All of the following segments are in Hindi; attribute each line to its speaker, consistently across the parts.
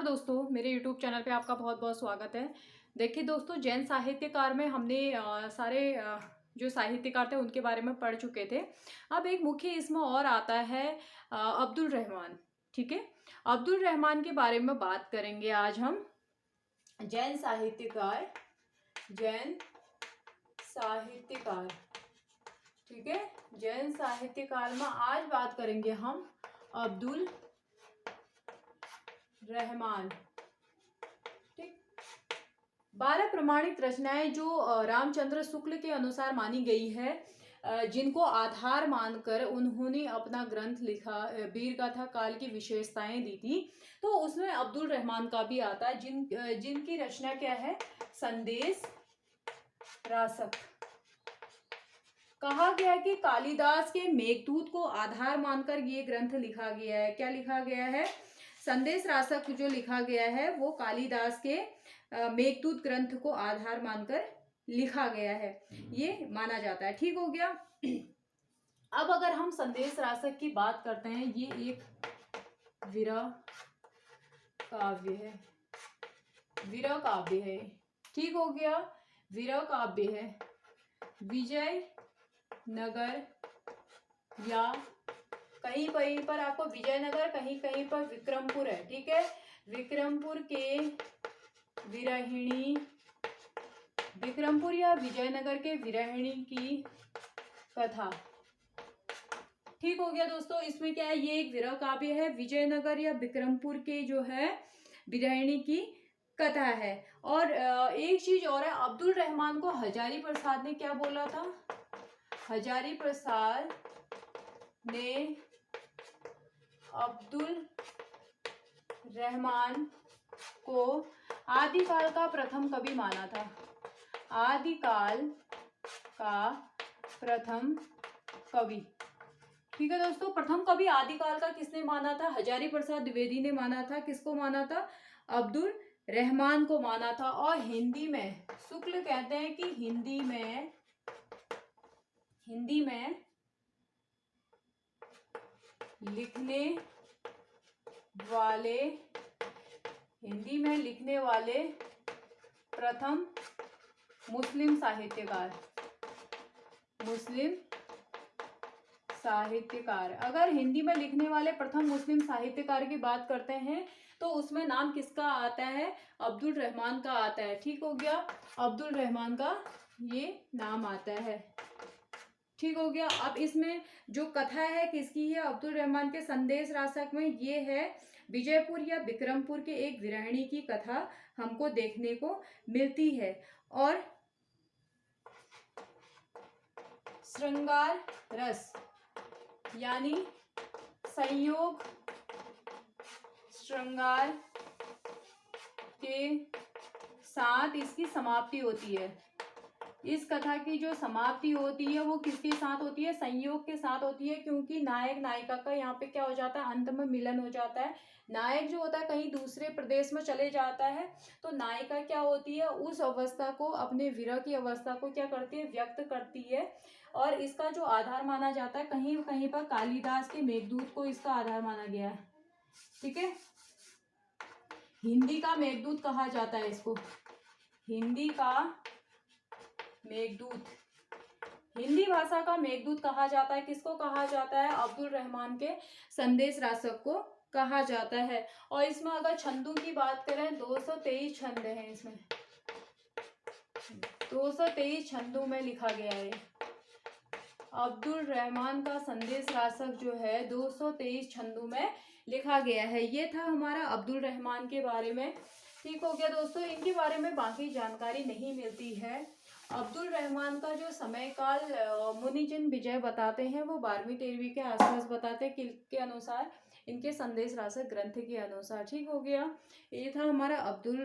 Speaker 1: नमस्कार दोस्तों, मेरे यूट्यूब चैनल पे आपका बहुत बहुत स्वागत है। देखिए दोस्तों, जैन साहित्यकार में हमने सारे जो साहित्यकार थे उनके बारे में पढ़ चुके थे। अब एक मुख्य इसमें और आता है अब्दुल रहमान। ठीक है, अब्दुल रहमान के बारे में बात करेंगे आज हम। जैन साहित्यकार, जैन साहित्यकार, ठीक है, जैन साहित्यकार में आज बात करेंगे हम अब्दुल रहमान। ठीक, 12 प्रमाणित रचनाएं जो रामचंद्र शुक्ल के अनुसार मानी गई है, जिनको आधार मानकर उन्होंने अपना ग्रंथ लिखा, वीर गाथा काल की विशेषताएं दी थी। तो उसमें अब्दुल रहमान का भी आता है, जिनकी रचना क्या है, संदेश रासक। कहा गया कि कालिदास के मेघदूत को आधार मानकर ये ग्रंथ लिखा गया है। क्या लिखा गया है? संदेश रासक जो लिखा गया है वो कालिदास के मेघदूत ग्रंथ को आधार मानकर लिखा गया है, ये माना जाता है। ठीक हो गया। अब अगर हम संदेश रासक की बात करते हैं, ये एक विरह काव्य है, विरह काव्य है। ठीक हो गया, विरह काव्य है। विजय नगर या कहीं कहीं पर आपको विजयनगर, कहीं कहीं पर विक्रमपुर है। ठीक है, विक्रमपुर के विरहिणी, विक्रमपुर या विजयनगर के विरहिणी की कथा। ठीक हो गया दोस्तों, इसमें क्या है, ये एक विरह काव्य है। विजयनगर या विक्रमपुर के जो है विरहिणी की कथा है। और एक चीज और है, अब्दुल रहमान को हजारी प्रसाद ने क्या बोला था? हजारी प्रसाद ने अब्दुल रहमान को आदिकाल का प्रथम कवि माना था। आदिकाल का प्रथम कवि। ठीक है दोस्तों, प्रथम कवि आदिकाल का किसने माना था? हजारी प्रसाद द्विवेदी ने माना था। किसको माना था? अब्दुल रहमान को माना था। और हिंदी में शुक्ल कहते हैं कि हिंदी में लिखने वाले प्रथम मुस्लिम साहित्यकार। अगर हिंदी में लिखने वाले प्रथम मुस्लिम साहित्यकार की बात करते हैं तो उसमें नाम किसका आता है? अब्दुल रहमान का आता है। ठीक हो गया, अब्दुल रहमान का ये नाम आता है। ठीक हो गया। अब इसमें जो कथा है किसकी है? अब्दुल रहमान के संदेश रासक में ये है, विजयपुर या विक्रमपुर के एक विरहिणी की कथा हमको देखने को मिलती है। और श्रृंगार रस यानी संयोग श्रृंगार के साथ इसकी समाप्ति होती है। इस कथा की जो समाप्ति होती है वो किसके साथ होती है? संयोग के साथ होती है, क्योंकि नायक नायिका का यहाँ पे क्या हो जाता है? अंत में मिलन हो जाता है। नायक जो होता है कहीं दूसरे प्रदेश में चले जाता है, तो नायिका क्या होती है, उस अवस्था को, अपने विरह की अवस्था को क्या करती है? व्यक्त करती है। और इसका जो आधार माना जाता है, कहीं कहीं पर कालिदास के मेघदूत को इसका आधार माना गया है। ठीक है, हिंदी का मेघदूत कहा जाता है इसको, हिंदी का मेघदूत, हिंदी भाषा का मेघदूत कहा जाता है। किसको कहा जाता है? अब्दुल रहमान के संदेश रासक को कहा जाता है। और इसमें अगर छंदों की बात करें, 223 छंद हैं इसमें, 223 छंदों में लिखा गया है। अब्दुल रहमान का संदेश रासक जो है 223 छंदों में लिखा गया है। ये था हमारा अब्दुल रहमान के बारे में। ठीक हो गया दोस्तों, इनके बारे में बाकी जानकारी नहीं मिलती है। अब्दुल रहमान का जो समय काल मुनिचिन्ह विजय बताते हैं वो 12वीं 13वीं के आसपास बताते हैं के अनुसार, इनके संदेश रासक ग्रंथ के अनुसार। ठीक हो गया, ये था हमारा अब्दुल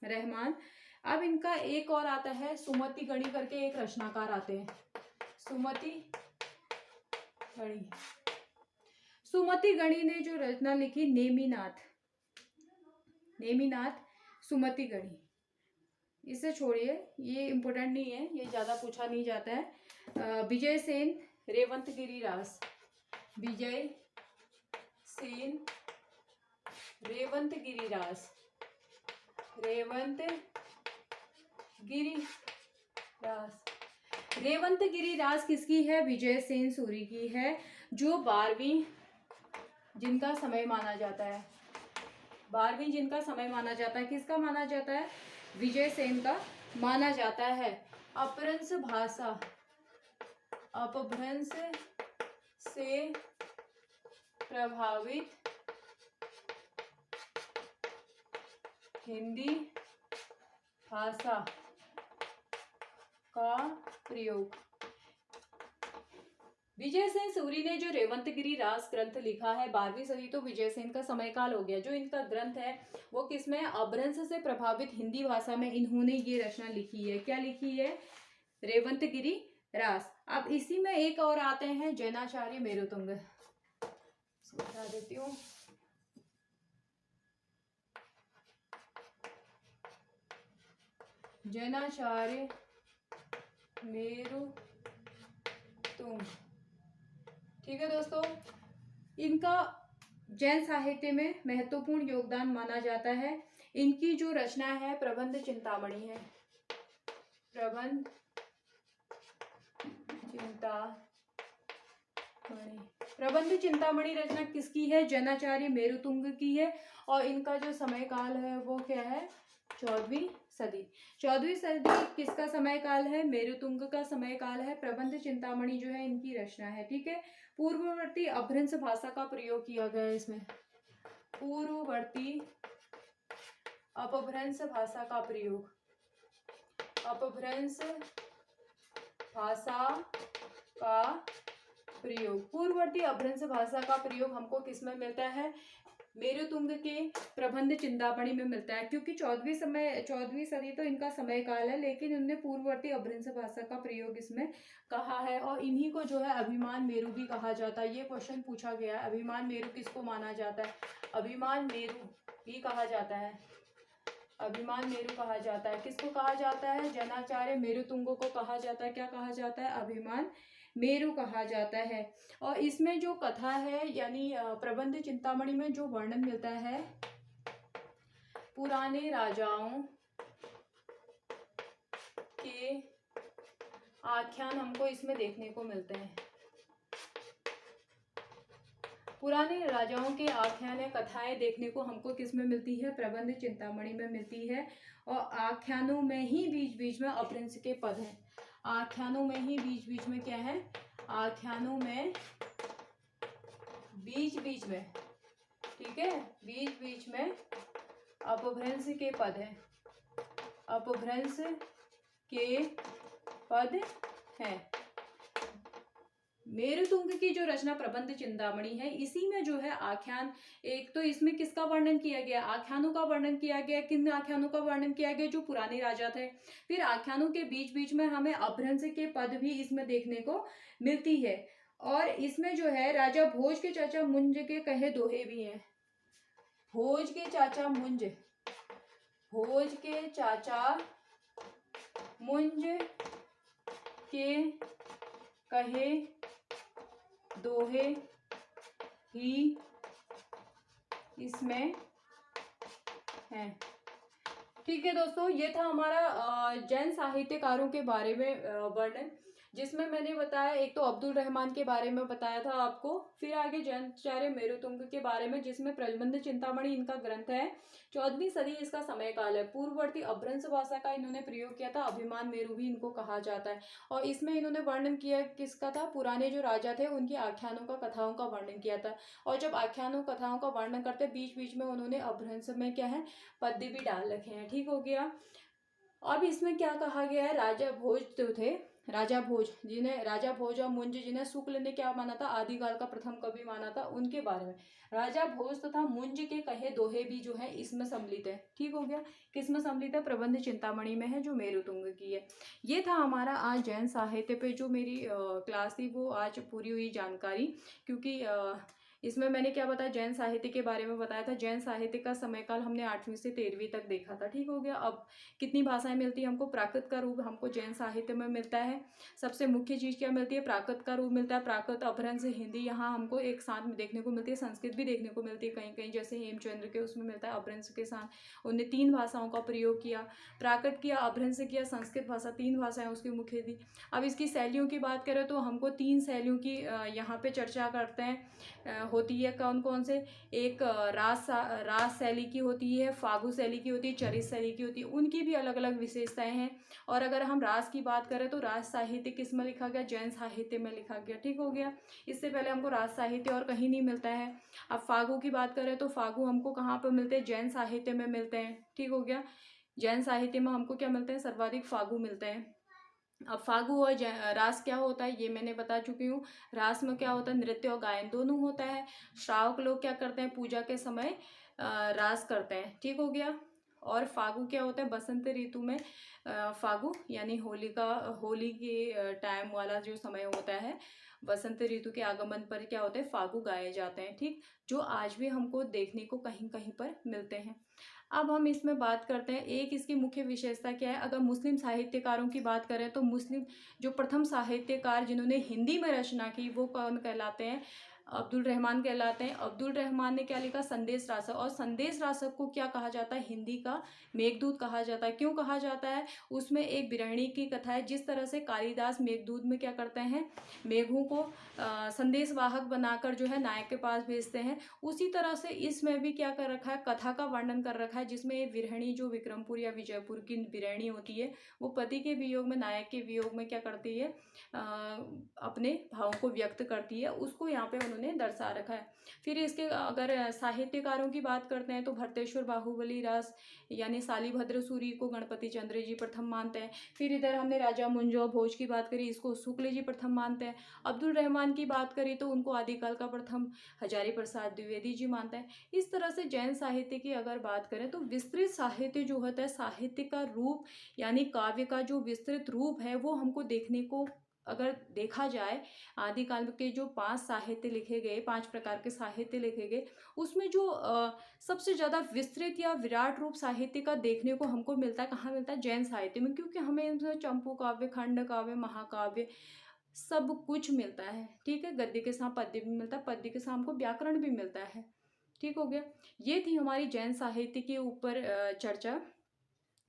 Speaker 1: रहमान। अब इनका एक और आता है, सुमति गणी करके एक रचनाकार आते हैं। सुमति गणी ने जो रचना लिखी, नेमिनाथ सुमति गणी, इसे छोड़िए, ये इम्पोर्टेंट नहीं है, ये ज्यादा पूछा नहीं जाता है। विजय सेन रेवंतगिरी रास, विजय सेन रेवंत गिरिराज, रेवंत गिरिराज। रेवंत गिरिराज किसकी है? विजय सेन सूरी की है, जो 12वीं जिनका समय माना जाता है, 12वीं जिनका समय माना जाता है, किसका माना जाता है? विजय सेन का माना जाता है। अपभ्रंश भाषा, अपभ्रंश से प्रभावित हिंदी भाषा का प्रयोग। विजय सेन सूरी ने जो रेवंत गिरिराज ग्रंथ लिखा है, 12वीं सदी तो विजय सेन का समय काल हो गया। जो इनका ग्रंथ है वो किसमें? अपभ्रंश से प्रभावित हिंदी भाषा में इन्होंने ये रचना लिखी है। क्या लिखी है? रेवंत गिरिराज। अब इसी में एक और आते हैं जैनाचार्य मेरुतुंग, इसको बता देती हूँ। जैनाचार्य मेरुतुंग, ठीक है दोस्तों। इनका जैन साहित्य में महत्वपूर्ण योगदान माना जाता है। इनकी जो रचना है प्रबंध चिंतामणि है, प्रबंध चिंतामणि। प्रबंध चिंतामणि रचना किसकी है? जैनाचार्य मेरुतुंग की है। और इनका जो समय काल है वो क्या है? 14वीं सदी। 14वीं सदी किसका समय काल है? मेरुतुंग का समय काल है। प्रबंध चिंतामणि जो है इनकी रचना है, ठीक है। पूर्ववर्ती अपभ्रंश भाषा का प्रयोग किया गया है इसमें, पूर्ववर्ती अपभ्रंश भाषा का प्रयोग, अपभ्रंश भाषा का प्रयोग। पूर्ववर्ती अपभ्रंश भाषा का प्रयोग हमको किसमें मिलता है? मेरुतुंग के प्रबंध चिंतामणि में मिलता है। क्योंकि 14वीं सदी तो इनका समय काल है, लेकिन उन्होंने पूर्ववर्ती अपभ्रंश भाषा का प्रयोग इसमें कहा है। और इन्हीं को जो है अभिमान मेरु भी कहा जाता है। ये क्वेश्चन पूछा गया है, अभिमान मेरु किसको माना जाता है? अभिमान मेरु भी कहा जाता है, अभिमान मेरु कहा जाता है। किसको कहा जाता है? जैनाचार्य मेरुतुंग को कहा जाता है। क्या कहा जाता है? अभिमान मेरु कहा जाता है। और इसमें जो कथा है, यानी प्रबंध चिंतामणि में जो वर्णन मिलता है पुराने राजाओं के आख्यान हमको इसमें देखने को मिलते हैं। पुराने राजाओं के आख्यान या कथाएं देखने को हमको किसमें मिलती है? प्रबंध चिंतामणि में मिलती है। और आख्यानों में ही बीच बीच में अपभ्रंश के पद हैं। आख्यानों में ही बीच बीच में क्या है? आख्यानों में बीच बीच में, ठीक है, बीच बीच में अपभ्रंश के पद हैं, अपभ्रंश के पद हैं। मेरुतुंग की जो रचना प्रबंध चिंतामणि है, इसी में जो है आख्यान, एक तो इसमें किसका वर्णन किया गया? आख्यानों का वर्णन किया गया। किन आख्यानों का वर्णन किया गया? जो पुराने राजा थे। फिर आख्यानों के बीच बीच में हमें अपभ्रंश के पद भी इसमें देखने को मिलती है। और इसमें जो है राजा भोज के चाचा मुंज के कहे दोहे भी हैं। भोज के चाचा मुंज, भोज के चाचा मुंज के कहे दोहे ही इसमें हैं। ठीक है दोस्तों, ये था हमारा जैन साहित्यकारों के बारे में वर्णन, जिसमें मैंने बताया एक तो अब्दुल रहमान के बारे में बताया था आपको, फिर आगे जैनाचार्य मेरुतुंग के बारे में, जिसमें प्रबंध चिंतामणि इनका ग्रंथ है। 14वीं सदी इसका समय काल है। पूर्ववर्ती अपभ्रंश भाषा का इन्होंने प्रयोग किया था। अभिमान मेरु भी इनको कहा जाता है। और इसमें इन्होंने वर्णन किया किसका था? पुराने जो राजा थे उनकी आख्यानों का, कथाओं का वर्णन किया था। और जब आख्यानों कथाओं का वर्णन करते बीच बीच में उन्होंने अपभ्रंश में क्या है? पद्य भी डाल रखे हैं। ठीक हो गया। अब इसमें क्या कहा गया है? राजा भोज जो थे, राजा भोज जिन्हें, राजा भोज और मुंज जिन्हें शुक्ल ने क्या माना था? आदिकाल का प्रथम कवि माना था, उनके बारे में राजा भोज तथा मुंज के कहे दोहे भी जो है इसमें सम्मिलित है। ठीक हो गया। किसमें सम्मिलित है? प्रबंध चिंतामणि में है, जो मेरुतुंग की है। ये था हमारा आज जैन साहित्य पे जो मेरी क्लास थी, वो आज पूरी हुई जानकारी। क्योंकि इसमें मैंने क्या बताया, जैन साहित्य के बारे में बताया था। जैन साहित्य का समयकाल हमने 8वीं से 13वीं तक देखा था, ठीक हो गया। अब कितनी भाषाएं मिलती है हमको, प्राकृत का रूप हमको जैन साहित्य में मिलता है। सबसे मुख्य चीज़ क्या मिलती है, प्राकृत का रूप मिलता है। प्राकृत, अपभ्रंश, हिंदी यहाँ हमको एक साथ में देखने को मिलती है। संस्कृत भी देखने को मिलती है कहीं कहीं, जैसे हेमचंद्र के उसमें मिलता है अपभ्रंश के साथ। उनने 3 भाषाओं का प्रयोग किया, प्राकृत किया, अपभ्रंश किया, संस्कृत भाषा, 3 भाषाएं उसकी मुख्य थी। अब इसकी शैलियों की बात करें तो हमको 3 शैलियों की यहाँ पे चर्चा करते हैं, होती है। कौन कौन से, एक रास शैली की होती है, फागु शैली की होती है, चरित शैली की होती है। उनकी भी अलग अलग विशेषताएं हैं। और अगर हम रास की बात करें तो रास साहित्य किस में लिखा गया, जैन साहित्य में लिखा गया, ठीक हो गया। इससे पहले हमको रास साहित्य और कहीं नहीं मिलता है। अब फागु की बात करें तो फागु हमको कहाँ पर मिलते हैं, जैन साहित्य में मिलते हैं, ठीक हो गया। जैन साहित्य में हमको क्या मिलते हैं, सर्वाधिक फागु मिलते हैं। अब फागु और रास क्या होता है ये मैंने बता चुकी हूँ। रास में क्या होता है, नृत्य और गायन दोनों होता है। श्रावक लोग क्या करते हैं, पूजा के समय रास करते हैं, ठीक हो गया। और फागु क्या होता है, बसंत ऋतु में फागु यानी होली के टाइम वाला जो समय होता है, बसंत ऋतु के आगमन पर क्या होता है, फागु गाए जाते हैं, ठीक, जो आज भी हमको देखने को कहीं कहीं पर मिलते हैं। अब हम इसमें बात करते हैं, एक इसकी मुख्य विशेषता क्या है। अगर मुस्लिम साहित्यकारों की बात करें तो मुस्लिम जो प्रथम साहित्यकार जिन्होंने हिंदी में रचना की वो कौन कहलाते हैं, अब्दुल रहमान कहलाते हैं। अब्दुल रहमान ने क्या लिखा, संदेश रासक। और संदेश रासक को क्या कहा जाता है, हिंदी का मेघदूत कहा जाता है। क्यों कहा जाता है, उसमें एक बिरहणी की कथा है। जिस तरह से कालिदास मेघदूत में क्या करते हैं, मेघों को संदेश वाहक बनाकर जो है नायक के पास भेजते हैं, उसी तरह से इसमें भी क्या कर रखा है, कथा का वर्णन कर रखा है। जिसमें ये बिरहणी जो विक्रमपुर या विजयपुर की बिरहणी होती है, वो पति के वियोग में, नायक के वियोग में क्या करती है, अपने भावों को व्यक्त करती है, उसको यहाँ पे उन्होंने दर्शा रखा है। फिर इसके अगर साहित्यकारों की बात करते हैं तो भरतेश्वर बाहुबली रास यानी शालिभद्र सूरी को गणपति चंद्र जी प्रथम मानते हैं। फिर इधर हमने राजा मुंजो भोज की बात करी, इसको शुक्ल जी प्रथम मानते हैं। अब्दुल रहमान की बात करी तो उनको आदिकाल का प्रथम हजारी प्रसाद द्विवेदी जी मानते हैं। इस तरह से जैन साहित्य की अगर बात करें तो विस्तृत साहित्य जो होता है, साहित्य का रूप यानी काव्य का जो विस्तृत रूप है वो हमको देखने को, अगर देखा जाए, आदिकाल के जो 5 साहित्य लिखे गए, 5 प्रकार के साहित्य लिखे गए, उसमें जो सबसे ज़्यादा विस्तृत या विराट रूप साहित्य का देखने को हमको मिलता है, कहाँ मिलता है, जैन साहित्य में। क्योंकि हमें इनसे चंपू काव्य, खंड काव्य, महाकाव्य सब कुछ मिलता है, ठीक है। गद्य के साथ पद्य भी मिलता है, पद्य के साथ हमको व्याकरण भी मिलता है, ठीक हो गया। ये थी हमारी जैन साहित्य के ऊपर चर्चा,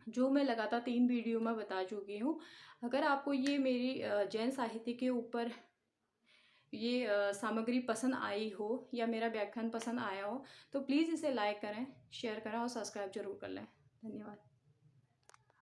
Speaker 1: जो मैं लगातार 3 वीडियो में बता चुकी हूँ। अगर आपको ये मेरी जैन साहित्य के ऊपर ये सामग्री पसंद आई हो या मेरा व्याख्यान पसंद आया हो तो प्लीज़ इसे लाइक करें, शेयर करें और सब्सक्राइब जरूर कर लें। धन्यवाद।